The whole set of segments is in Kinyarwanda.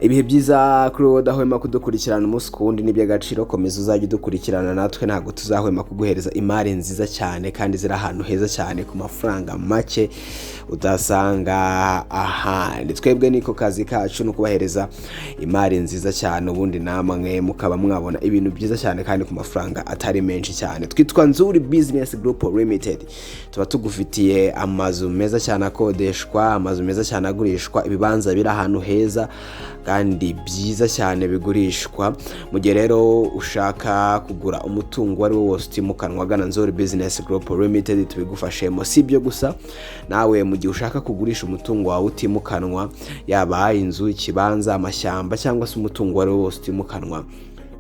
ibihe byiza kuri wowe udahwema kudukurikirana umunsi ku wundi n'iby'agaciro. Komeza uzajya udukurikirana, natwe ntabwo tuzahwema kuguhereza imari nziza cyane kandi ziri ahantu heza cyane ku mafaranga make udasanga ahandi. Twebwe niko kazi kacu, no kubahereza imari nziza cyane, ubundi namwe mukaba mwabona ibintu byiza cyane kandi ku mafaranga atari menshi cyane. Twitwa Nzuri Business Group Limited. Tuba tugufitiye amazu meza cyane akodeshwa, amazu meza cyane agurishwa, ibibanza biri ahantu heza kandi byiza cyane bigurishwa. Mu gihe rero ushaka kugura umutungo ari wo wose utimukanwa, gana Nzuri Business Group Limited tubigufashemo. Si ibyo gusa, nawe mu gihe ushaka kugurisha umutungo wawe utimukanwa, yaba inzu, ikibanza, amashyamba cyangwa se umutungo ari wo wose utimukanwa,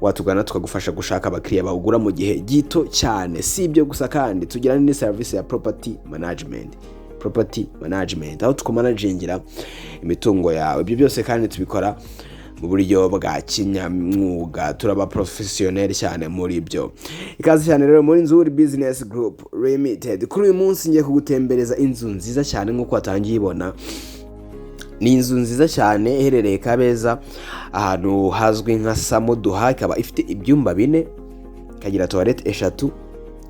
watugana tukagufasha gushaka abakiriya bawugura mu gihe gito cyane. Si ibyo gusa kandi tugira ni service ya property management, aho tukumanagingira imitungo yawe. Ibyo byose kandi tubikora mu buryo bwa kinyamwuga, turaba professionnel cyane muri byo. Ikaze cyane rero muri Nzuri Business Group Limited. Kuri uyu munsi ngiye kugutembereza inzu nziza cyane nk'uko watangiye ibona. Ni inzu nziza cyane iherereye Kabeza, ahantu hazwi nka Samuduha. Ikaba ifite ibyumba 4, ikagira toilette 3.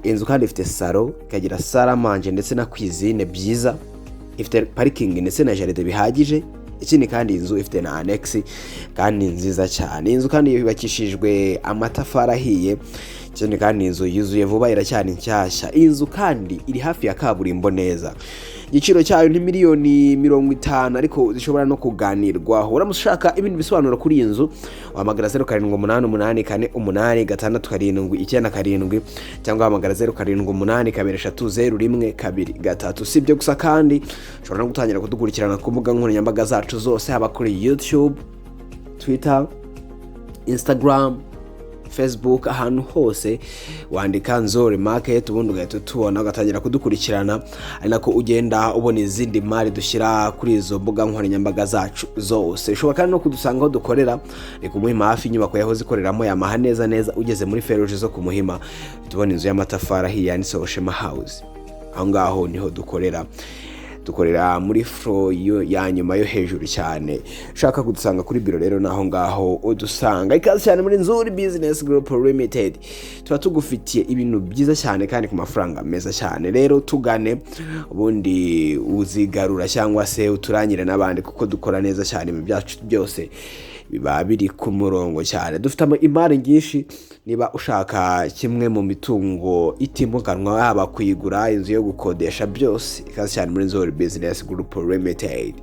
Inzu kandi ifite salo, ikagira saramanje ndetse na cuisine byiza. Ifite parking ndetse na jardin bihagije. Ikindi kandi inzu ifite na annex kandi nziza cyane. Inzu kandi yubakishijwe amatafari ahiye. Ikindi kandi inzu yuzuye vuba, iracyari nshyashya. Inzu kandi iri hafi ya kaburimbo neza. Igiciro cyayo ni miliyoni 50, ariko zishobora no kuganirwaho. Uramutse ushaka ibindi bisobanuro kuri iyi nzu, wahamagara 07888667 cyangwa wahamagara 0788230123. Si ibyo gusa kandi ushobora no gutangira kudukurikirana ku mbuga nkoranyambaga zacu zose, haba kuri YouTube, Twitter, Instagram, Facebook, ahantu hose wandika Nzuri Market, ubundi ugahita tubona ugatangira kudukurikirana. Ari nako ugenda ubona izindi mari dushyira kuri izo mbuga nkoranyambaga zacu zose. Ushobora kandi no kudusanga aho dukorera, ni ku Muhima hafi inyubako yahoze ikoreramo Yamaha neza ugeze muri feruje zo ku Muhima, tubona inzu y'amatafari ahiye yanditseho Shema House. Aho ngaho niho dukorera muri floor ya nyuma yo hejuru cyane. Ushaka kudusanga kuri biro rero naho ngaho udusanga. Ikaze cyane muri Nzuri Business Group Limited. Tuba tugufitiye ibintu byiza cyane kandi ku mafaranga meza cyane. Rero tugane, ubundi uzigarura cyangwa se uturangire n'abandi, kuko dukora neza cyane mu byacu byose biba biri ku murongo cyane. Dufite imari nyinshi. Niba ushaka kimwe mu mitungo itimukanwa, haba kuyigura, inzu yo gukodesha, byose ikaze cyane muri Nzuri Business Group Limited.